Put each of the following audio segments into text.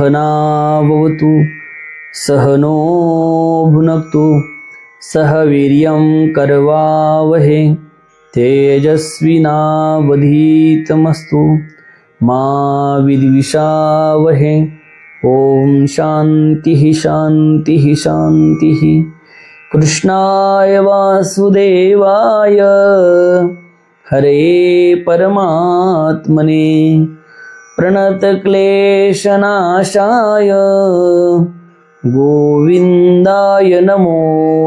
सहनावतु सहनो भुनक्तु सह वीर्यं करवावहे तेजस्विनावधीतमस्तु मा विद्विषावहे। ओम शांति शांति शांति। कृष्णाय वासुदेवाय हरे परमात्मने प्रणतक्लेशनाशाय गोविंदाय नमो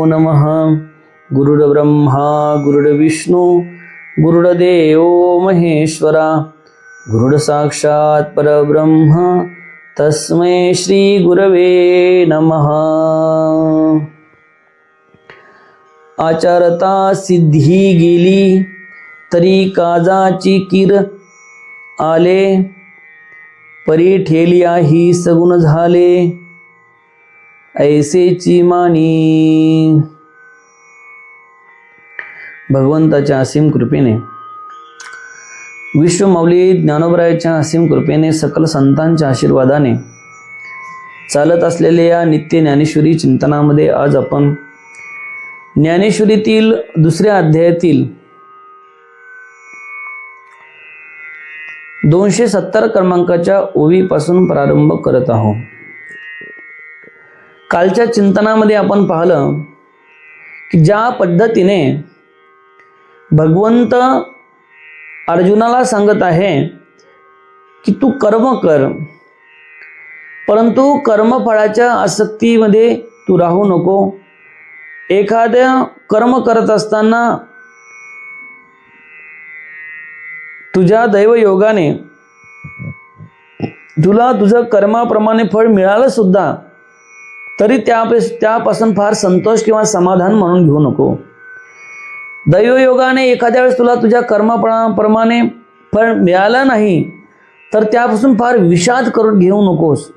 नमः। गुरुर्ब्रह्मा गुरुर्विष्णु गुरुर्देव महेश्वरा गुरुर्साक्षात् परब्रह्म तस्मै श्री गुरवे नमः। आचारता सिद्धी गेली तरी काजाची कीर आले, परी ठेलिया ही सगुण झाले ऐसेची मानी। भगवंताच्या असीम कृपेने, विश्वमाऊली ज्ञानोबरायाच्या असीम कृपेने, सकल संतांच्या आशीर्वादाने चालत असलेल्या या नित्य ज्ञानेश्वरी चिंतनामध्ये आज आपण ज्ञानेश्वरीतील दुसऱ्या अध्यायातील 270 क्रमांकाच्या ओवीपासून प्रारंभ करत आहोत। कालच्या चिंतनामध्ये आपण पाहिलं की ज्या पद्धतीने भगवंत अर्जुनाला सांगत आहे की तू कर्म कर, परंतु कर्मफळाच्या आसक्तीमध्ये तू राहू नको। एखाद्या कर्म करत असताना तुझ्या दैवयोगाने तुला तुझं कर्माप्रमाणे फळ मिळालं सुद्धा तरी त्यापासून फार संतोष किंवा समाधान म्हणून घेऊ नको। दैवयोगाने एखाद्या वेळेस तुला तुझ्या कर्माप्रमाणे फळ मिळालं नाही तर त्यापासून फार विषाद करून घेऊ नकोस।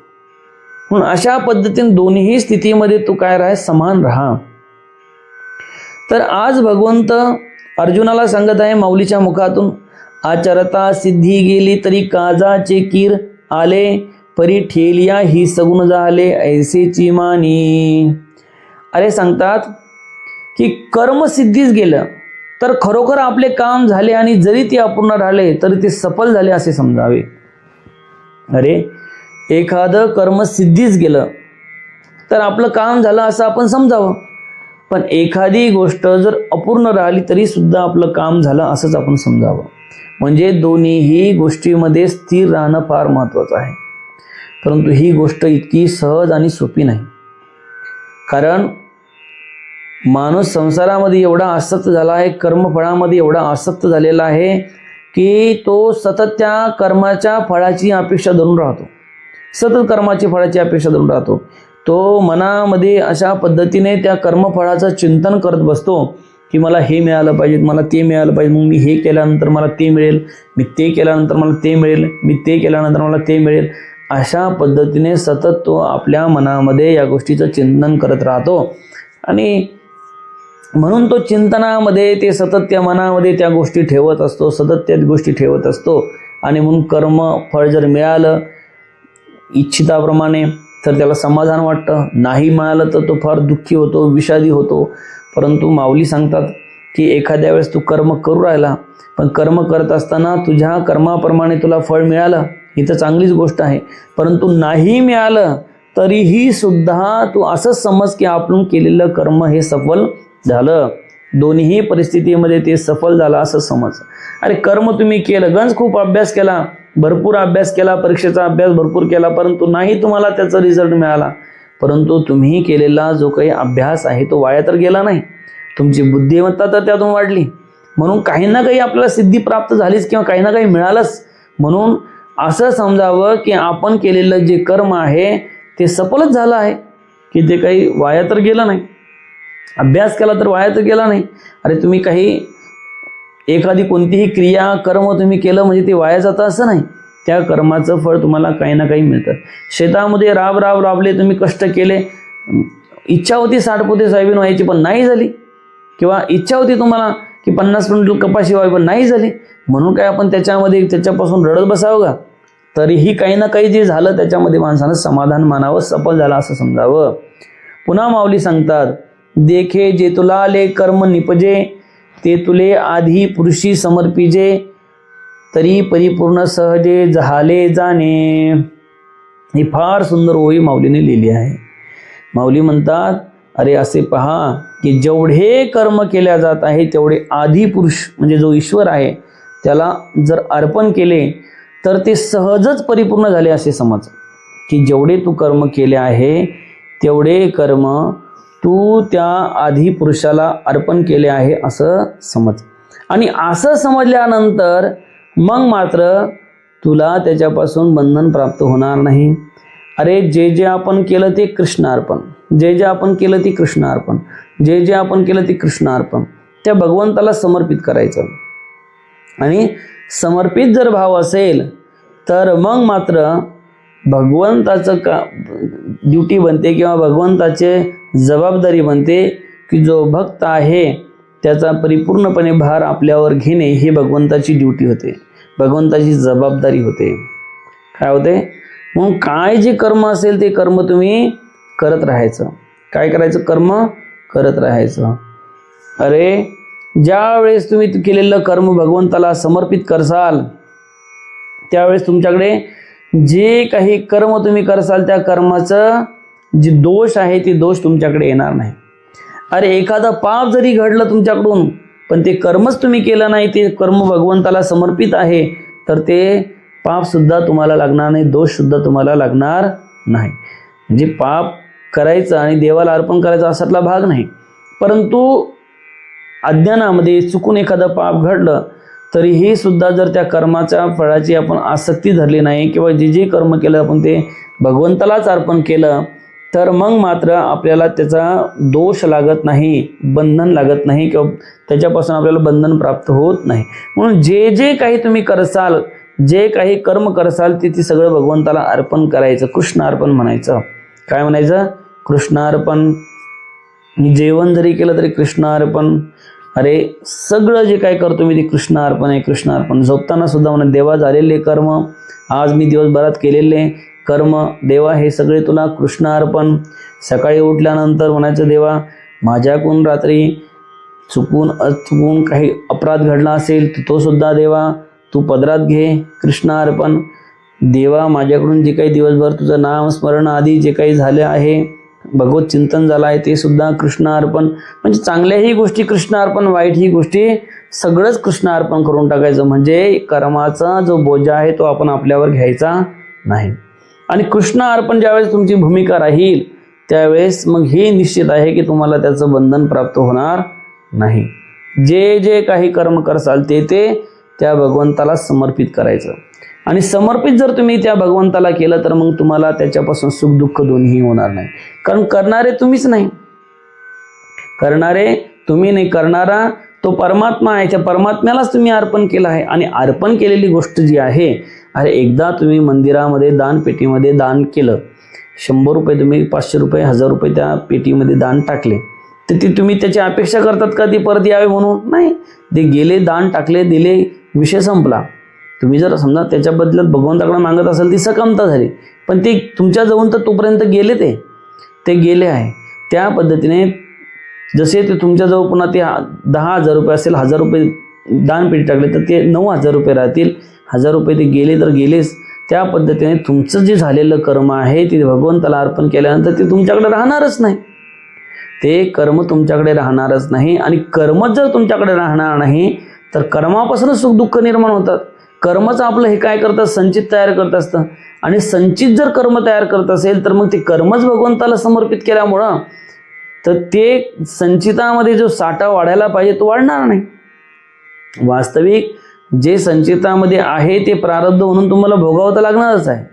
म्हणून अशा पद्धतीने दोन्ही स्थितीमध्ये तू काय राह, समान राहा। तर आज भगवंत अर्जुनाला सांगत आहे माऊलीच्या मुखातून, आचरता सिद्धी गेली तरी काजाचे कीर आले, परी ठेलिया ही सगुण झाले ऐसेची मानी। अरे सांगतात की कर्म सिद्धीच गेलं तर खरोखर आपले काम झाले आणि जरी ते अपूर्ण राहिले तरी ते सफल झाले असे समजावे। अरे एखादं कर्म सिद्धीच गेलं तर आपलं काम झालं असं आपण समजावं, पण एखादी गोष्ट जर अपूर्ण राहिली तरी सुद्धा आपलं काम झालं असंच आपण समजावं। म्हणजे दोन्हीही गोष्टीमध्ये स्थिर राहणं फार महत्त्वाचं आहे, परंतु ही गोष्ट इतकी सहज आणि सोपी नाही। कारण माणूस संसारामध्ये एवढा आसक्त झाला आहे, कर्मफळामध्ये एवढा आसक्त झालेला आहे की तो सतत त्या कर्माच्या फळाची अपेक्षा धरून राहतो, सतत कर्माची फळाची अपेक्षा धरून राहतो। तो मनामध्ये अशा पद्धतीने त्या कर्मफळाचं चिंतन करत बसतो की मला हे मिळालं पाहिजे, मला ते मिळालं पाहिजे, मग मी हे केल्यानंतर मला ते मिळेल, मी ते केल्यानंतर मला ते मिळेल, मी ते केल्यानंतर मला ते मिळेल। अशा पद्धतीने सतत तो आपल्या मनामध्ये या गोष्टीचं चिंतन करत राहतो आणि म्हणून तो चिंतनामध्ये ते सतत त्या मनामध्ये त्या गोष्टी ठेवत असतो, सतत त्या गोष्टी ठेवत असतो। आणि म्हणून कर्म फळ जर मिळालं इच्छिताप्रमाणे तर त्याला समाधान वाटतं, नाही मिळालं तर तो फार दुःखी होतो, विषादी होतो। परंतु माऊली सांगतात की एखाद्या वेळेस तू कर्म करू राहिला, पण कर्म करत असताना तुझ्या कर्माप्रमाणे तुला फळ मिळालं ही तर चांगलीच गोष्ट आहे, परंतु नाही मिळालं तरीही सुद्धा तू असंच समज की आपण केलेलं कर्म हे सफल झालं। दोन्ही परिस्थितीमध्ये ते सफल झालं असं समज। अरे कर्म तुम्ही केलं, गंज खूप अभ्यास केला, भरपूर अभ्यास केला, परीक्षेचा अभ्यास भरपूर केला, परंतु नाही तुम्हाला त्याचा रिझल्ट मिळाला, परंतु तुम्ही केलेला जो काही अभ्यास आहे तो वाया तर गेला नाही, तुमची बुद्धिमत्ता तर त्यातून वाढली। म्हणून काही ना काही आपल्याला सिद्धी प्राप्त झालीच किंवा काही ना काही मिळालंच। म्हणून असं समजावं की आपण केलेलं जे कर्म आहे ते सफलच झालं आहे, की ते काही वाया तर गेलं नाही। अभ्यास केला तर वाया तर गेला नाही। अरे तुम्ही काही एखादी कोणतीही क्रिया कर्म तुम्ही केलं म्हणजे ते वाया जातं असं नाही, त्या कर्माचं फळ तुम्हाला काही ना काही मिळतं। शेतामध्ये राबले, तुम्ही कष्ट केले, इच्छा होती 60 पोते सोयाबीन व्हायची पण नाही झाली, किंवा इच्छा होती तुम्हाला की 50 क्विंटल कपाशी व्हावी पण नाही झाली, म्हणून काय आपण त्याच्यापासून रडत बसावं का? तरीही काही ना काही जे झालं त्याच्यामध्ये माणसानं समाधान मानावं, सफल झाला असं समजावं. पुन्हा माऊली सांगतात, देखे जे तुला ले कर्म निपजे, ते तुले आधी पुरुषी समर्पिजे, तरी परिपूर्ण सहजे झाले जाणे. ही फार सुंदर ओवी माऊलीने लिहिली आहे. माऊली म्हणतात, अरे असे पहा की जेवढे कर्म केल्या जात आहे तेवढे आधी पुरुष म्हणजे जो ईश्वर आहे त्याला जर अर्पण केले तर ते सहजच परिपूर्ण झाले असे समज. की जेवढे तू कर्म केले आहे तेवढे कर्म तू त्या आधी पुरुषाला अर्पण केले आहे असं समज. आणि असं समजल्यानंतर मग मात्र तुला त्याच्यापासून बंधन प्राप्त होणार नाही. अरे जे जे आपण केलं ते कृष्णार्पण, जे जे आपण केलं ते कृष्णार्पण, जे जे आपण केलं ते कृष्णार्पण, त्या भगवंताला समर्पित करायचं. आणि समर्पित जर भाव असेल तर मग मात्र भगवंताचं ड्युटी बनते किंवा भगवंताचे जबाबदारी बनते की जो भक्त आहे त्याचा परिपूर्णपणे भार आपल्यावर घेणे ही भगवंताची ड्युटी होते, भगवंताची जबाबदारी होते. काय होते मग काय जे कर्म असेल ते कर्म तुम्ही करत राहायचं. काय करायचं? कर्म करत राहायचं. अरे ज्या वेळेस तुम्ही केलेलं कर्म भगवंताला समर्पित करसाल त्यावेळेस तुमच्याकडे जे काही कर्म तुम्ही करसाल त्या कर्माचं जे दोष आहे ते दोष तुमच्याकडे येणार नाही. अरे एखादा पाप जरी घडलं तुमच्याकडून पण ते कर्मच तुम्ही केलं नाही, ते कर्म भगवंताला समर्पित आहे, तर ते पापसुद्धा तुम्हाला लागणार नाही, दोषसुद्धा तुम्हाला लागणार नाही. म्हणजे पाप करायचं आणि देवाला अर्पण करायचं असातला भाग नाही. परंतु अज्ञानामध्ये चुकून एखादं पाप घडलं तरीही सुद्धा जर त्या कर्माच्या फळाची आपण आसक्ती धरली नाही किंवा जे जे कर्म केलं आपण ते भगवंतालाच अर्पण केलं तर मग मात्र आपल्याला त्याचा दोष लागत नाही, बंधन लागत नाही किंवा त्याच्यापासून आपल्याला बंधन प्राप्त होत नाही. म्हणून जे जे काही तुम्ही करसाल, जे काही कर्म करसाल ते सगळं भगवंताला अर्पण करायचं, कृष्णार्पण म्हणायचं. काय म्हणायचं? कृष्णार्पण. जेवण जरी केलं तरी कृष्णार्पण. अरे सगळं जे काय करतो मी ते कृष्णार्पण आहे, कृष्णार्पण. झोपताना सुद्धा म्हणा देवा झालेले कर्म, आज मी दिवसभरात केलेले कर्म देवा हे सगळे तुला कृष्णार्पण. सकाळी उठल्यानंतर म्हणायचं देवा माझ्याकडून रात्री चुकून काही अपराध घडला असेल तो सुद्धा देवा तू पदरात घे, कृष्णार्पण. देवा माझ्याकडून जे काही दिवसभर तुझं नाम स्मरण आधी जे काही झाले आहे, भगवत चिंतन झालं आहे ते सुद्धा कृष्णार्पण. म्हणजे चांगल्याही गोष्टी कृष्णार्पण, वाईट ही गोष्टी सगळंच कृष्णार्पण करून टाकायचं. म्हणजे कर्माचा जो बोजा आहे तो आपण आपल्यावर घ्यायचा नाही. आणि कृष्णार्पण ज्यावेळेस तुमची भूमिका राहील त्यावेळेस मग हे निश्चित आहे की तुम्हाला त्याचं बंधन प्राप्त होणार नाही. जे जे काही कर्म करसाल ते त्या भगवंताला समर्पित करायचं. आणि समर्पित जर तुम्ही त्या भगवंताला केलं तर मग तुम्हाला त्याच्यापासून सुख दुःख दोन्ही होणार नाही. कारण करणारे तुम्हीच नाही, करणारे तुम्ही नाही, करणारा तो परमात्मा आहे. त्या परमात्म्यालाच तुम्ही अर्पण केलं आहे. आणि अर्पण केलेली गोष्ट जी आहे, अरे एकदा तुम्ही मंदिरामध्ये दानपेटीमध्ये दान केलं, 100 रुपये तुम्ही 500 रुपये 1000 रुपये त्या पेटीमध्ये दान टाकले तर ती तुम्ही त्याची अपेक्षा करतात का ती परत यावे म्हणून? नाही. ते गेले, दान टाकले, दिले, विषय संपला. तुम्ही जर समजा त्याच्या बदल्यात भगवंताकडे मागत असाल ती सकमता झाली, पण ते तुमच्या जवळून तर तोपर्यंत गेले, ते गेले आहे. त्या पद्धतीने जसे ते तुमच्याजवळ पुन्हा ते 10,000 रुपये असेल, 1000 रुपये दानपेटी टाकले तर ते 9,000 रुपये राहतील. 1000 रुपये ते गेले तर गेलेच. त्या पद्धतीने तुमचं जे झालेलं कर्म आहे ते भगवंताला अर्पण केल्यानंतर ते तुमच्याकडे राहणारच नाही. ते कर्म तुमच्याकडे राहणारच नाही. आणि कर्मच जर तुमच्याकडे राहणार नाही तर कर्मापासूनच सुख दुःख निर्माण होतात. कर्मच आपलं हे काय करतात? संचित तयार करत असतं. आणि संचित जर कर्म तयार करत असेल तर मग ते कर्मच भगवंताला समर्पित केल्यामुळं तर ते संचितामध्ये जो साठा वाढायला पाहिजे तो वाढणार नाही. वास्तविक जे संचितामध्ये आहे ते प्रारब्ध म्हणून तुम्हाला भोगावं तर लागणारच आहे.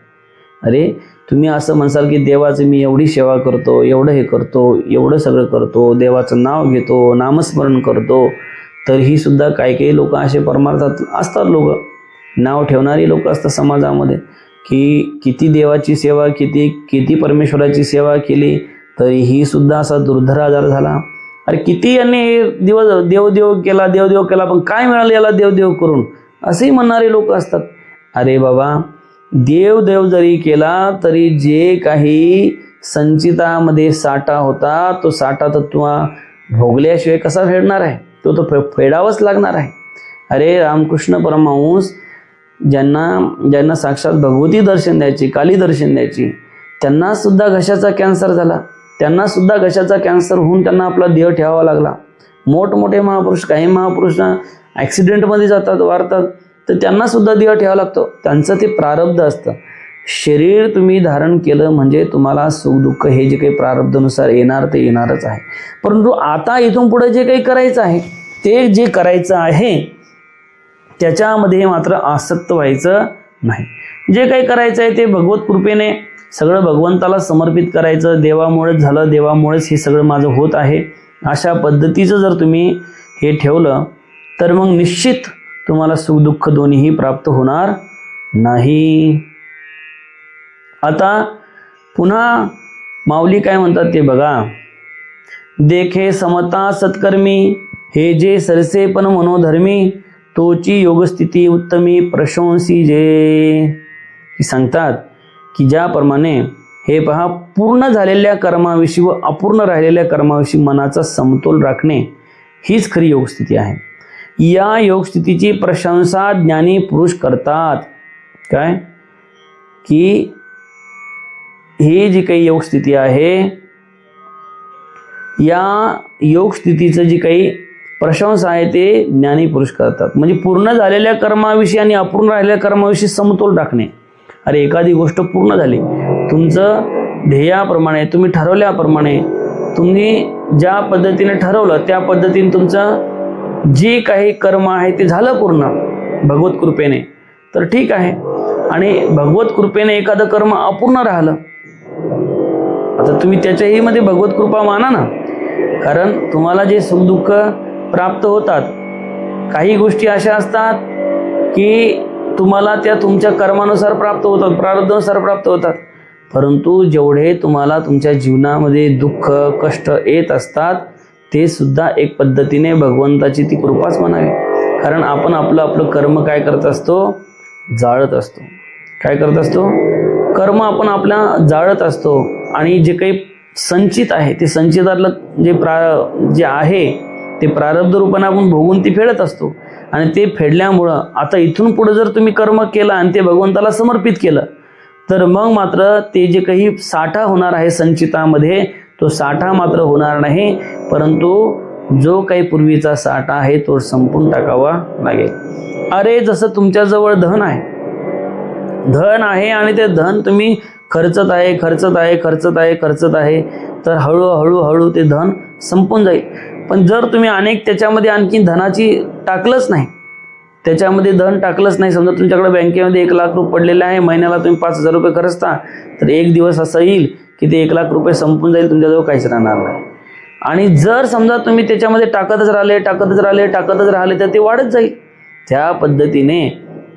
अरे तुम्ही असं म्हणसाल की देवाचं मी एवढी सेवा करतो, एवढं हे करतो, एवढं सगळं करतो, देवाचं नाव घेतो, नामस्मरण करतो, तरीही सुद्धा काही लोक असे परमार्थात असतात, लोक नाव ठेवणारी लोक असतात समाजामध्ये की किती देवाची सेवा, किती परमेश्वराची सेवा केली तरीही सुद्धा असा दुर्धर आजार झाला. अरे किती यांनी देवदेव केला पण काय मिळालं याला देवदेव करून, असेही म्हणणारे लोक असतात. अरे बाबा देव जरी केला तरी जे काही संचितामध्ये साठा होता तो साठा तर तुम्हाला भोगल्याशिवाय कसा फेडणार आहे, तो फेडावाच लागणार आहे. अरे रामकृष्ण परमहंस ज्यांना साक्षात भगवती दर्शन द्यायची, काली दर्शन द्यायची, त्यांना सुद्धा घशाचा कॅन्सर झाला. त्यांना सुद्धा घशाचा कॅन्सर होऊन त्यांना आपला देह ठेवावा लागला. मोठमोठे महापुरुष, काही महापुरुष ॲक्सिडेंटमध्ये जातात, वारतात, तर त्यांना सुद्धा देह ठेवावा लागतो. त्यांचं ते प्रारब्ध असतं. शरीर तुम्ही धारण केलं म्हणजे तुम्हाला सुख दुःख हे जे काही प्रारब्धानुसार येणार ते येणारच आहे. परंतु आता इथून पुढे जे काही करायचं आहे ते जे करायचं आहे त्याच्यामध्ये मात्र आसक्त व्हायचं नाही. जे काही करायचं आहे ते भगवत कृपेने सगळं भगवंताला समर्पित करायचं. देवामुळेच झालं, देवामुळेच हे सगळं माझं होत आहे, अशा पद्धतीचं जर तुम्ही हे ठेवलं तर मग निश्चित तुम्हाला सुख दुःख दोन्हीही प्राप्त होणार नाही. आता पुन्हा माऊली काय म्हणतात ते बघा. देखे समता सत्कर्मी हे जे सरसे पण मनोधर्मी तोची योगस्थिती उत्तमी प्रशंसी जे सांगतात की ज्याप्रमाणे हे पहा पूर्ण झालेल्या कर्माविषयी व अपूर्ण राहिलेल्या कर्माविषयी मनाचा समतोल राखणे हीच खरी योगस्थिती आहे. या योगस्थितीची प्रशंसा ज्ञानी पुरुष करतात. काय की ही जी काही योगस्थिती आहे या योगस्थितीचं जी काही प्रशंसा आहे ते ज्ञानी पुरुष करतात. म्हणजे पूर्ण झालेल्या कर्माविषयी आणि अपूर्ण राहिलेल्या कर्माविषयी समतोल राखणे. अरे एखादी गोष्ट पूर्ण झाली, तुमचं ध्येयाप्रमाणे तुम्ही ठरवल्याप्रमाणे तुम्ही ज्या पद्धतीने ठरवलं त्या पद्धतीने तुमचं जे काही कर्म आहे ते झालं पूर्ण भगवत कृपेने तर ठीक आहे. आणि भगवत कृपेने एखादं कर्म अपूर्ण राहिलं, आता तुम्ही त्याच्याही मध्ये भगवत कृपा माना ना. कारण तुम्हाला जे सुख दुःख प्राप्त होतात, काही गोष्टी अशा असतात की तुम्हाला त्या तुमच्या कर्मानुसार प्राप्त होतात, प्रारब्धानुसार प्राप्त होतात. परंतु जेवढे तुम्हाला तुमच्या जीवनामध्ये दुःख कष्ट येत असतात ते सुद्धा एक पद्धतीने भगवंताची ती कृपाच म्हणावी. कारण आपण आपलं कर्म काय करत असतो, जाळत असतो. काय करत असतो, कर्म आपण आपल्या जाळत असतो. आणि जे काही संचित आहे ते संचितातलं जे आहे ते प्रारब्ध रूपाने आपण भोगून ती फेडत असतो. आणि ते फेडल्यामुळं आता इथून पुढे जर तुम्ही कर्म केलं आणि ते भगवंताला समर्पित केलं तर मग मात्र ते जे काही साठा होणार आहे संचितामध्ये तो साठा मात्र होणार नाही. परंतु जो काही पूर्वीचा साठा आहे तो संपून टाकावा लागेल. अरे जसं तुमच्याजवळ धन आहे आणि ते धन तुम्ही खर्चत आहे तर हळूहळू ते धन संपून जाईल. पण जर तुम्ही त्याच्यामध्ये आणखी धनाची टाकलंच नाही, त्याच्यामध्ये धन टाकलंच नाही, समजा तुमच्याकडे बँकेमध्ये 1 लाख रुपये पडलेले आहे, महिन्याला तुम्ही 5,000 रुपये खर्चता, तर एक दिवस असा येईल की ते 1 लाख रुपये संपून जाईल, तुमच्याजवळ काहीच राहणार नाही. आणि जर समजा तुम्ही त्याच्यामध्ये टाकतच राहिले तर ते वाढत जाईल. त्या पद्धतीने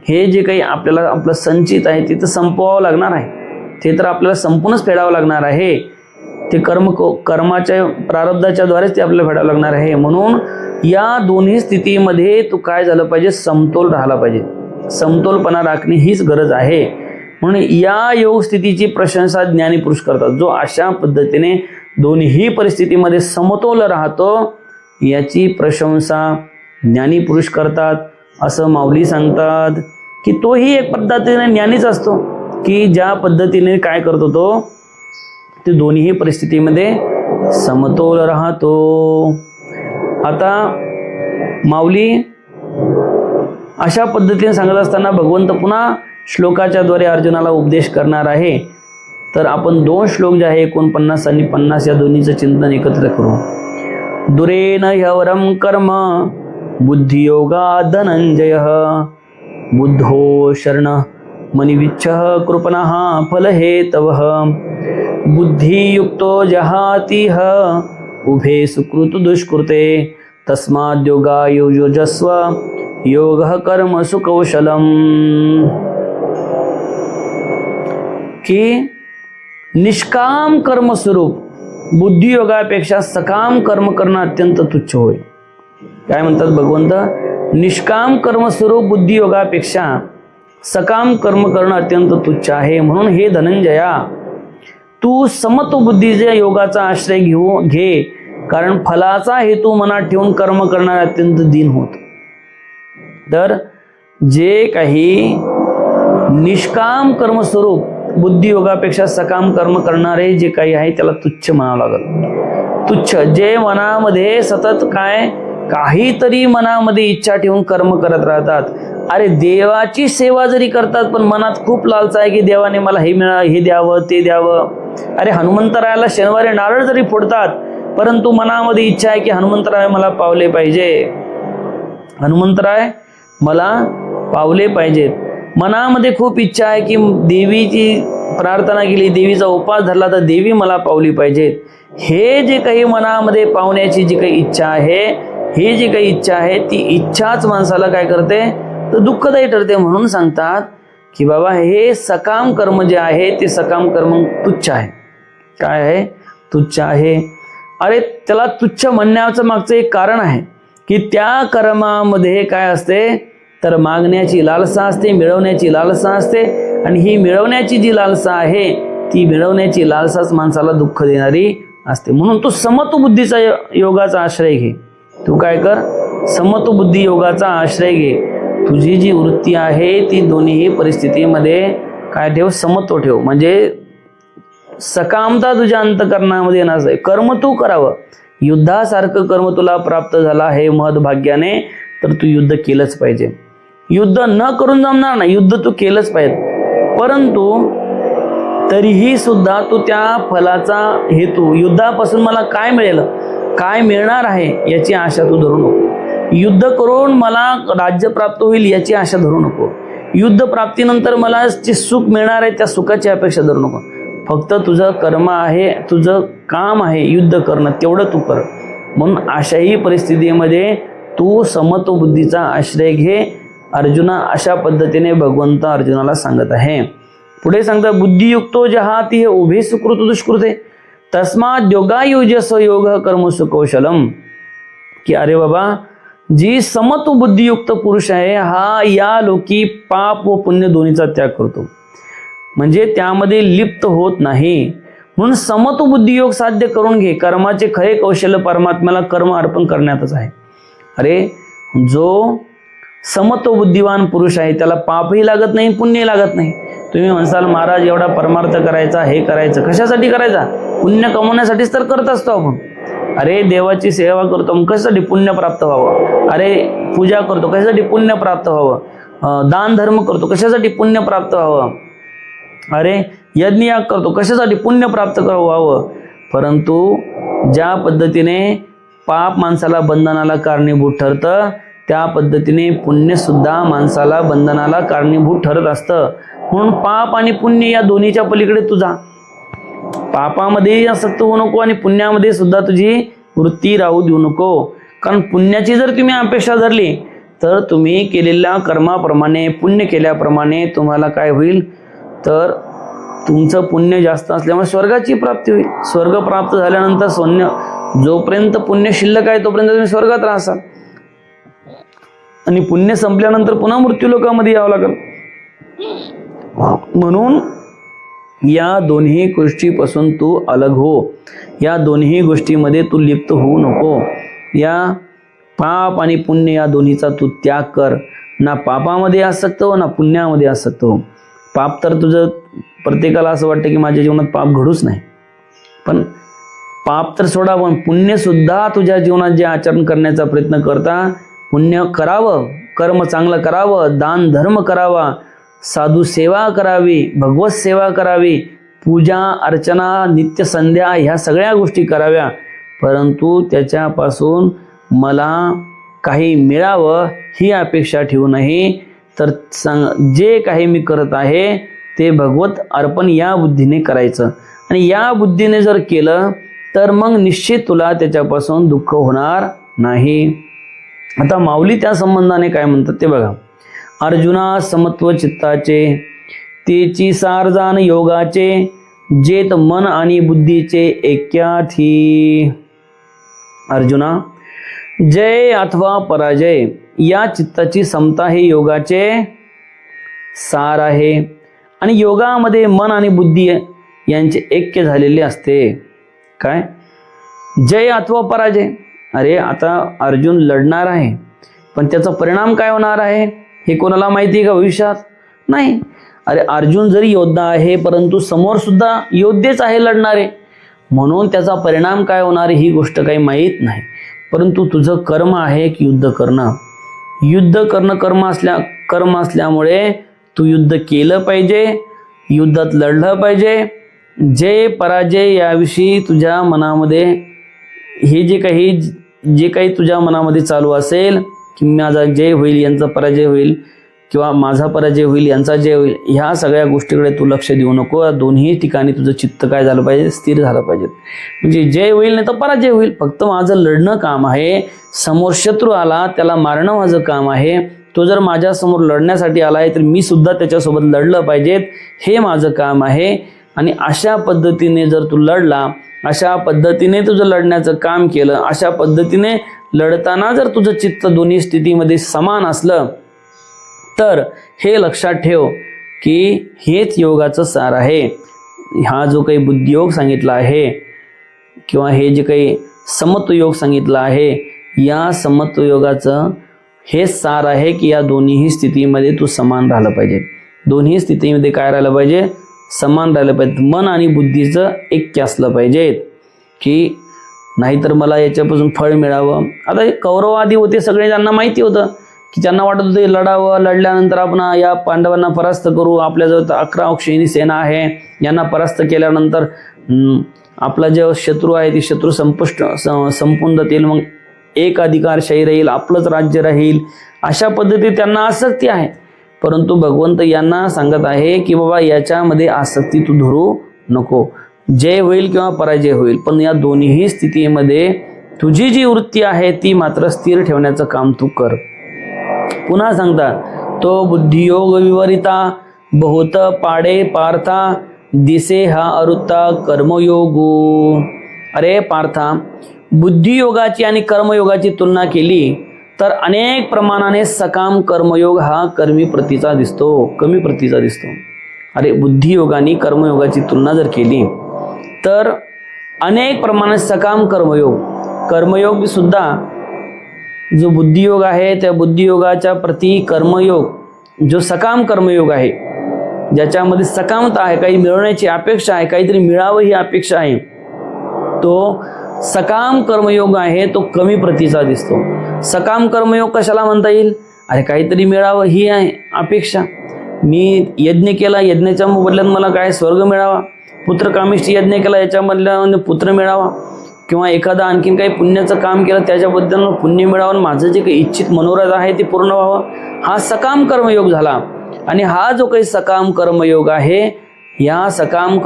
हे जे काही आपल्याला आपलं संचित आहे ते तर संपवावं लागणार आहे, ते तर आपल्याला संपूर्णच फेडावं लागणार आहे. ते कर्माच्या प्रारब्धाच्या द्वारेच ते आपल्याला फेडावं लागणार आहे. म्हणून या दोन्ही स्थितीमध्ये तू काय झालं पाहिजे, समतोल राहिला पाहिजे. समतोलपणा राखणे हीच गरज आहे. म्हणून या योग स्थितीची प्रशंसा ज्ञानी पुरुष करतात. जो अशा पद्धतीने दोन्ही परिस्थितीमध्ये समतोल राहतो याची प्रशंसा ज्ञानी पुरुष करतात असं माऊली सांगतात. की तोही एक पद्धतीने ज्ञानीच असतो की ज्या पद्धतीने काय करतो तो ते दोन्ही परिस्थितीमध्ये समतोल राहतो. आता माऊली अशा पद्धतीने सांगत असताना भगवंत पुन्हा श्लोकाच्या द्वारे अर्जुनाला उपदेश करणार आहे. तर आपण 2 श्लोक जे आहे 49 आणि 50 या दोन्हीचं चिंतन एकत्र करू. दुरेन ह्यवरम कर्म बुद्धियोगा धनंजय बुद्धो शरण मनिविच्छः कृपणः फलहेतवः बुद्धियुक्तो जहातिह उभे सुकृत दुष्कृते तस्माद्योगा युजस्व योगः कर्म सुकौशलम. की निष्काम कर्म स्वरूप बुद्धियोगापेक्षा सकाम कर्म करणं अत्यंत तुच्छ होय. काय म्हणतात भगवंत, निष्काम कर्म स्वरूप बुद्धियोगापेक्षा सकाम कर्म करणं अत्यंत तुच्छ आहे. म्हणून हे धनंजया, तू समत्वबुद्धीच्या योगाचा आश्रय घे, कारण फलाचा हेतू मनात ठेवून कर्म करणारे अत्यंत दीन होत. तर जे काही निष्काम कर्मस्वरूप बुद्धियोगापेक्षा सकाम कर्म करणारे जे काही आहे त्याला तुच्छ म्हणावं लागल. तुच्छ, जे मनामध्ये सतत काहीतरी मनामध्ये इच्छा ठेवून कर्म करत राहतात. अरे देवाची सेवा जरी करतात पण मनात खूप लालसा आहे की देवाने मला हे द्यावं ते द्यावं. अरे हनुमंतरायाला शनिवारी नारळ जरी फोडतात परंतु मनामध्ये इच्छा आहे की हनुमंतराय मला पावले पाहिजे, हनुमंतराय मला पावले पाहिजेत. मनामध्ये खूप इच्छा आहे की देवीची प्रार्थना केली, देवीचा उपास धरला तर देवी मला पावली पाहिजेत. हे जे काही मनामध्ये पावण्याची जी काही इच्छा आहे, ही जी काही इच्छा आहे ती इच्छाच माणसाला काय करते तर दुःखदायी ठरते. म्हणून सांगतात की बाबा हे सकाम कर्म जे आहे ते सकाम कर्म तुच्छ आहे. काय आहे? तुच्छ आहे. अरे त्याला तुच्छ म्हणण्याचं मागचं एक कारण आहे की त्या कर्मामध्ये काय असते तर मागण्याची लालसा असते, मिळवण्याची लालसा असते. आणि ही मिळवण्याची जी लालसा आहे ती मिळवण्याची लालसाच माणसाला दुःख देणारी असते. म्हणून तू समत्वबुद्धीचा योगाचा आश्रय घे. तू काय कर? समत्वबुद्धी योगाचा आश्रय घे. तुझी जी वृत्ती आहे ती दोन्ही परिस्थितीमध्ये काय ठेव? समत्व ठेव. म्हणजे सकामता तुझ्या अंतकरणामध्ये नसते. कर्म तू करावं. युद्धासारखं कर्म तुला प्राप्त झालं आहे महद्भाग्याने तर तू युद्ध केलंच पाहिजे. युद्ध न करून जमणार नाही, युद्ध तू केलंच पाहिजे. परंतु तरीही सुद्धा तू त्या फलाचा हेतू, युद्धापासून मला काय मिळेल, काय मिळणार आहे याची आशा तू धरू नको. युद्ध करून मला राज्य प्राप्त होईल याची आशा धरू नको. युद्ध प्राप्तीनंतर मला जे सुख मिळणार आहे त्या सुखाची अपेक्षा धरू नको. फक्त तुझं कर्म आहे, तुझं काम आहे युद्ध करणं, तेवढं तू कर. म्हणून अशाही परिस्थितीमध्ये तू समत्व बुद्धीचा आश्रय घे. अर्जुना, अशा पद्धतीने भगवंत अर्जुनाला सांगत आहे. पुढे सांगतात, बुद्धियुक्तो जहाती हे उभे सुकृत दुष्कृते तस्मात् योगायुजस योग कर्म सुकौशलम. की अरे बाबा, जी समत्व बुद्धियुक्त पुरुष आहे हा या लोकी पाप व पुण्य दोन्हीचा त्याग करतो, म्हणजे त्यामध्ये लिप्त होत नाही. म्हणून समत्व बुद्धियोग साध्य करून घे. कर्माचे खरे कौशल्य परमात्म्याला कर्म अर्पण करण्यातच आहे. अरे जो समत्व बुद्धिवान पुरुष आहे त्याला पापही लागत नाही, पुण्यही लागत नाही. तुम्ही म्हणसाल महाराज एवढा परमार्थ करायचा, हे करायचं, कशासाठी करायचा? पुण्य कमवण्यासाठीच तर करत असतो आपण. अरे देवाची सेवा करतो मग कशासाठी? पुण्य प्राप्त व्हावं. अरे पूजा करतो कशासाठी? पुण्य प्राप्त व्हावं. दान धर्म करतो कशासाठी? पुण्य प्राप्त व्हावं. अरे यज्ञयाग करतो कशासाठी? पुण्य प्राप्त व्हावं. परंतु ज्या पद्धतीने पाप माणसाला बंधनाला कारणीभूत ठरतं त्या पद्धतीने पुण्य सुद्धा माणसाला बंधनाला कारणीभूत ठरत असतं. म्हणून पाप आणि पुण्य या दोन्हीच्या पलीकडे तुझा पापामध्ये आसक्त होऊ नको आणि पुण्यामध्ये सुद्धा तुझी वृत्ती राहू देऊ नको. कारण पुण्याची जर तुम्ही अपेक्षा धरली तर तुम्ही केलेल्या कर्माप्रमाणे, पुण्य केल्याप्रमाणे तुम्हाला काय होईल तर तुमचं पुण्य जास्त असल्यामुळे स्वर्गाची प्राप्ती होईल. स्वर्ग प्राप्त झाल्यानंतर जोपर्यंत पुण्य शिल्लक आहे तोपर्यंत तुम्ही स्वर्गात राहाल आणि पुण्य संपल्यानंतर पुन्हा मृत्यू लोकामध्ये यावं लागेल. म्हणून या दोन्ही गोष्टीपासून तू अलग हो. या दोन्ही गोष्टीमध्ये तू लिप्त होऊ नको. या पाप आणि पुण्य या दोन्हीचा तू त्याग कर. ना पापामध्ये आसक्त हो ना पुण्यामध्ये आसक्त हो. पाप तर तुझं प्रत्येकाला असं वाटतं की माझ्या जीवनात पाप घडूच नाही, पण पाप तर सोडा, पण पुण्य सुद्धा तुझ्या जीवनात जे आचरण करण्याचा प्रयत्न करता, पुण्य करावं, कर्म चांगलं करावं, दान धर्म करावा, साधू सेवा करावी, भगवत सेवा करावी, पूजा अर्चना नित्य संध्या ह्या सगळ्या गोष्टी कराव्या. परंतु त्याच्यापासून मला काही मिळावं ही अपेक्षा ठेवू नये. तर जे काही मी करत आहे ते भगवत अर्पण या बुद्धीने करायचं. आणि या बुद्धीने जर केलं तर मग निश्चित तुला त्याच्यापासून दुःख होणार नाही. आता माऊली त्या संबंधाने काय म्हणतात ते बघा. अर्जुना, समत्व चित्ताचे तेची सार जाण योगाचे, जेत मन आणि बुद्धीचे ऐक्याथी. अर्जुना, जय अथवा पराजय या चित्ताची समता हे योगाचे सार आहे. आणि योगामध्ये मन आणि बुद्धी यांचे ऐक्य झालेले असते. काय? जय अथवा पराजय. अरे आता अर्जुन लढणार आहे, पण त्याचा परिणाम काय होणार आहे हे कोणाला माहिती आहे का भविष्यात? नाही. अरे अर्जुन जरी योद्धा आहे, परंतु समोर सुद्धा योद्धेच आहे लढणारे, म्हणून त्याचा परिणाम काय होणार ही गोष्ट काही माहीत नाही. परंतु तुझं कर्म आहे की युद्ध करणं. युद्ध करणं कर्म असल्यामुळे तू युद्ध केलं पाहिजे, युद्धात लढलं पाहिजे. जय पराजय याविषयी तुझ्या मनामध्ये हे जे काही तुझ्या मनामध्ये चालू असेल की माझा जय होईल, यांचा पराजय होईल, किंवा माझा पराजय होईल, यांचा जय होईल, ह्या सगळ्या गोष्टीकडे तू लक्ष देऊ नको. दोन्ही ठिकाणी तुझं चित्त काय झालं पाहिजे? स्थिर झालं पाहिजे. म्हणजे जय होईल नाही तर पराजय होईल, फक्त माझं लढणं काम आहे. समोर शत्रू आला त्याला मारणं माझं काम आहे. तो जर माझ्यासमोर लढण्यासाठी आला आहे तर मी सुद्धा त्याच्यासोबत लढलं पाहिजेत, हे माझं काम आहे. आणि अशा पद्धतीने जर तू लढला, अशा पद्धतीने तुझं लढण्याचं काम केलं, अशा पद्धतीने लढताना जर तुझं चित्त दोन्ही स्थितीमध्ये समान असलं, तर हे लक्षात ठेव की हेच योगाचं सार आहे. हा जो काही बुद्धियोग सांगितला आहे किंवा हे जे काही समत्व योग सांगितलं आहे, या समत्व योगाचं हे सार आहे की या दोन्ही स्थितीमध्ये तू समान राहिलं पाहिजे. दोन्ही स्थितीमध्ये काय राहिलं पाहिजे? समान राहिलं पाहिजे. मन आणि बुद्धीचं ऐक्य असलं पाहिजे, की नाहीतर मला याच्यापासून फळ मिळावं. आता हे कौरवादी होते सगळे, त्यांना माहिती होतं की त्यांना वाटत होतं लढावं, लढल्यानंतर आपण या पांडवांना परास्त करू, आपल्याजवळ 11 अक्षयणी सेना आहे, यांना परास्त केल्यानंतर आपला जो शत्रू आहे ती शत्रू संपून जातील, मग एक अधिकारशाही राहील, आपलंच राज्य राहील, अशा पद्धतीत त्यांना आसक्ती आहे. परंतु भगवंत यांना सांगत आहे की बाबा याच्यामध्ये आसक्ती तू धरू नको. जय होईल किंवा पराजय होईल, पण या दोन्ही स्थितीमध्ये तुझी जी वृत्ती आहे ती मात्र स्थिर ठेवण्याचं काम तू कर. पुन्हा सांगतात, तो बुद्धियोग विवरिता बहुत पाडे पार्था दिसे हा अरुता कर्मयोगो. अरे पार्था, बुद्धियोगाची आणि कर्मयोगाची तुलना केली तर अनेक प्रमाणाने सकाम कर्मयोग हा कमी प्रतीचा दिसतो. अरे बुद्धियोगाने कर्मयोगाची तुलना जर केली तर अनेक प्रमाणात सकाम कर्मयोग सुद्धा जो बुद्धियोग आहे त्या बुद्धियोगाच्या प्रती कर्मयोग जो सकाम कर्मयोग आहे, ज्याच्यामध्ये सकामता आहे, काही मिळवण्याची अपेक्षा आहे, काहीतरी मिळावं ही अपेक्षा आहे, तो सकाम कर्मयोग आहे तो कमी प्रतीचा दिसतो. सकाम कर्मयोग कशाला म्हणता येईल? अरे काहीतरी मिळावं ही आहे अपेक्षा. मी यज्ञ केला, यज्ञाच्या बदल्यात मला काय स्वर्ग मिळावा, पुत्रकामिष्ठी यज्ञ केला याच्या बदल्यात पुत्र मिळावा, किंवा एखादा आणखीन काही पुण्याचं काम केलं त्याच्याबद्दल पुण्य मिळावं, माझं जे काही इच्छित मनोरथ आहे ते पूर्ण व्हावं, हा सकाम कर्मयोग झाला. आणि हा जो काही सकाम कर्मयोग आहे, या सकाम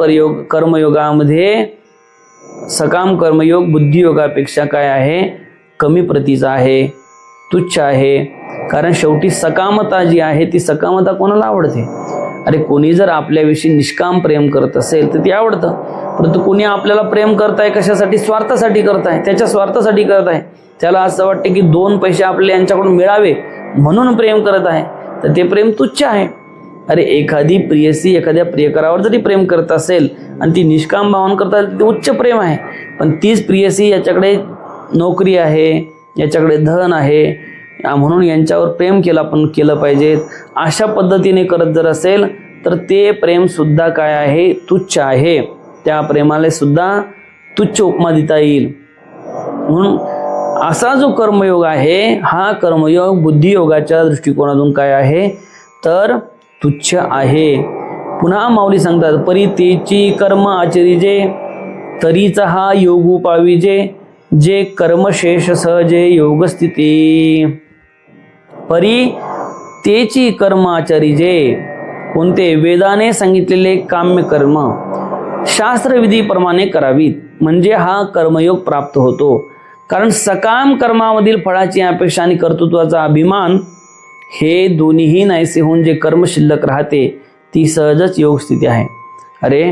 कर्मयोगामध्ये सकाम कर्मयोग बुद्धियोगापेक्षा काय आहे? कमी प्रतीचा आहे, तुच्छ आहे. कारण शेवटी सकामता जी आहे ती सकामता कोणाला आवडते? अरे कोणी जर आपल्याविषयी निष्काम प्रेम करत असेल तर ते आवडतं, परंतु कोणी आपल्याला प्रेम करताय कशासाठी? स्वार्थासाठी करताय, त्याच्या स्वार्थासाठी करत आहे. त्याला असं वाटतं की 2 पैसे आपल्याला यांच्याकडून मिळावे म्हणून प्रेम करत आहे, तर ते प्रेम तुच्छ आहे. अरे एखादी प्रियसी एखाद्या प्रियकरावर जरी प्रेम करत असेल आणि ती निष्काम भावना करत असेल ते उच्च प्रेम आहे. पण तीच प्रियसी याच्याकडे नोकरी आहे, याच्याकडे धन आहे, म्हणून यांच्यावर प्रेम केलं पाहिजे, अशा पद्धतीने करत जर असेल तर ते प्रेम सुद्धा काय आहे? तुच्छ आहे. त्या प्रेमाला सुद्धा तुच्छ उपमा देता येईल. म्हणून असा जो कर्मयोग आहे हा कर्मयोग बुद्धियोगाच्या दृष्टिकोनातून काय आहे? तर तुच्छ आहे. पुन्हा माऊली सांगतात, परी तेची कर्म आचरिजे तरीचा हा योग पाविजे, जे कर्मशेष सहजे योग स्थिती. परी तेची कर्म आचरिजे, कोणते? वेदाने सांगितलेले काम्य कर्म शास्त्रविधीप्रमाणे करावीत, म्हणजे हा कर्मयोग प्राप्त होतो. कारण सकाम कर्मामधील फळाची अपेक्षा आणि कर्तृत्वाचा अभिमान हे दोन्हीही नाहीसे होऊन जे कर्म शिल्लक राहते ती सहजच योग स्थिती आहे. अरे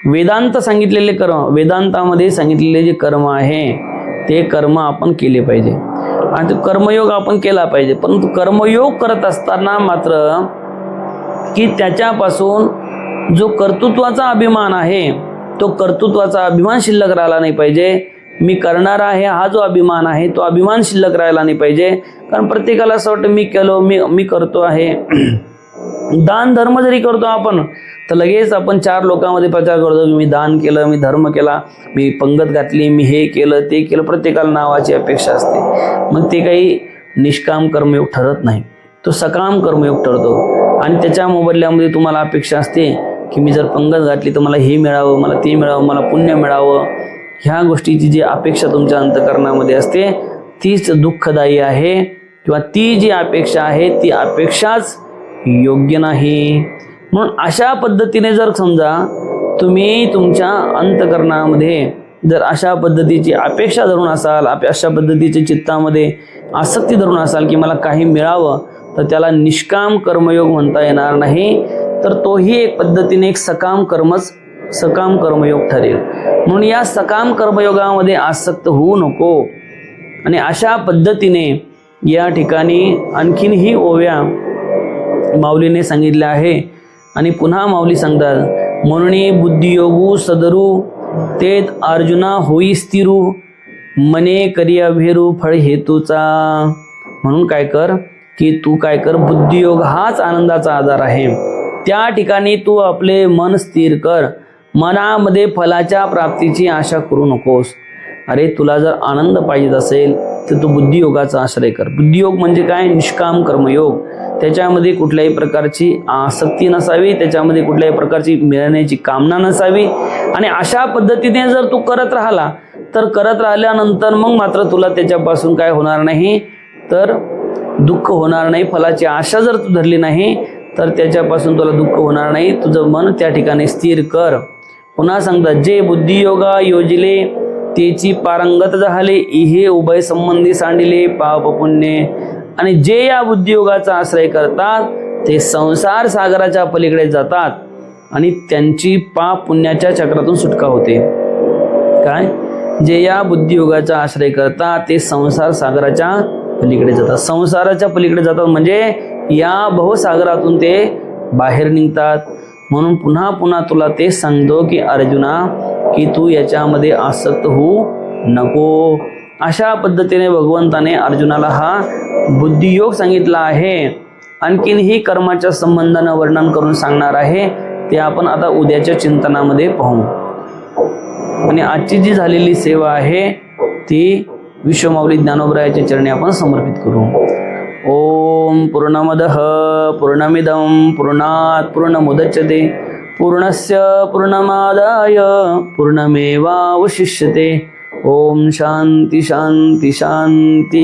वेदांत सांगितलेले कर्म, वेदांतामध्ये सांगितलेले जे कर्म आहे ते कर्म आपण केले पाहिजे आणि तो कर्मयोग आपण केला पाहिजे. परंतु कर्मयोग करत असताना मात्र की त्याच्यापासून जो कर्तृत्वाचा अभिमान आहे तो कर्तृत्वाचा अभिमान शिल्लक राहिला नाही पाहिजे. मी करणार आहे हा जो अभिमान आहे तो अभिमान शिल्लक राहिला नाही पाहिजे. कारण प्रत्येकाला असं वाटतं मी केलो, मी करतो आहे. दान धर्म जरी करतो आपण तर लगेच आपण 4 लोकांमध्ये प्रचार करतो की मी दान केलं, मी धर्म केला, मी पंगत घातली, मी हे केलं ते केलं. प्रत्येकाला नावाची अपेक्षा असते. मग ते काही निष्काम कर्मयोग ठरत नाही, तो सकाम कर्मयोग ठरतो. आणि त्याच्या मोबदल्यामध्ये तुम्हाला अपेक्षा असते की मी जर पंगत घातली तर मला हे मिळावं, मला ते मिळावं, मला पुण्य मिळावं. ह्या गोष्टीची जी अपेक्षा तुमच्या अंतःकरणामध्ये असते तीच दुःखदायी आहे, किंवा ती जी अपेक्षा आहे ती अपेक्षाच योग्य नाही. म्हणून अशा पद्धतीने जर समजा तुम्ही तुमच्या अंतःकरणामध्ये जर अशा पद्धतीची अपेक्षा धरून असाल, अशा पद्धतीच्या चित्तामध्ये आसक्ती धरून असाल की मला काही मिळावं, तर त्याला निष्काम कर्मयोग म्हणता येणार नाही. तर तोही एक पद्धतीने एक सकाम कर्मयोग ठरेल. म्हणून या सकाम कर्मयोगामध्ये आसक्त होऊ नको. आणि अशा पद्धतीने या ठिकाणी आणखीनही ओव्या माऊलीने सांगितल्या आहे. आणि पुन्हा माऊली सांगतात, म्हणून बुद्धियोगू सदरू तेत अर्जुना होई स्थिरू मने करी अभेरू फळ हेतूचा. म्हणून काय कर की तू काय कर, बुद्धियोग हाच आनंदाचा आधार आहे. त्या ठिकाणी तू आपले मन स्थिर कर. मनामध्ये फलाच्या प्राप्तीची आशा करू नकोस. अरे तुला जर आनंद पाहिजे असेल तर तू बुद्धियोगाचा आश्रय कर. बुद्धियोग म्हणजे काय? निष्काम कर्मयोग. त्याच्यामध्ये कुठल्याही प्रकारची आसक्ती नसावी, त्याच्यामध्ये कुठल्याही प्रकारची मिळण्याची कामना नसावी. आणि अशा पद्धतीने जर तू करत राहिला तर करत राहिल्यानंतर मग मात्र तुला त्याच्यापासून काय होणार नाही, तर दुःख होणार नाही. फलाची आशा जर तू धरली नाही तर त्याच्यापासून तुला दुःख होणार नाही. तुझं मन त्या ठिकाणी स्थिर कर. पुन्हा सांगतात, जे बुद्धियोगा योजिले तेची पारंगत झाले इहे उभय संबंधी सांडिले पाप पुण्य. आणि जे या बुद्धियोगाचा आश्रय करतात ते संसार सागराच्या पलीकडे जातात आणि त्यांची पाप पुण्याच्या चक्रातून सुटका होते. काय? जे या बुद्धियोगाचा आश्रय करतात ते संसार सागराच्या पलीकडे जातात. संसाराच्या पलीकडे जातात म्हणजे या भवसागरातून ते बाहेर निघतात. म्हणून पुन्हा पुन्हा तुला ते सांगतो की अर्जुना की तू याच्यामध्ये आसक्त होऊ नको. अशा पद्धतीने भगवंताने अर्जुनाला हा बुद्धियोग सांगितला आहे. आणखीनही कर्माच्या संबंधानं वर्णन करून सांगणार आहे, ते आपण आता उद्याच्या चिंतनामध्ये पाहू. आणि आजची जी झालेली सेवा आहे ती विश्वमाऊली ज्ञानोबरायाच्या चरणी आपण समर्पित करू. ओम पूर्णमदः पूर्णमिदं पूर्णात् पूर्णमुदच्यते पूर्णस्य पूर्णमादाय पूर्णमेवावशिष्यते. ओम शांती शांती शांती.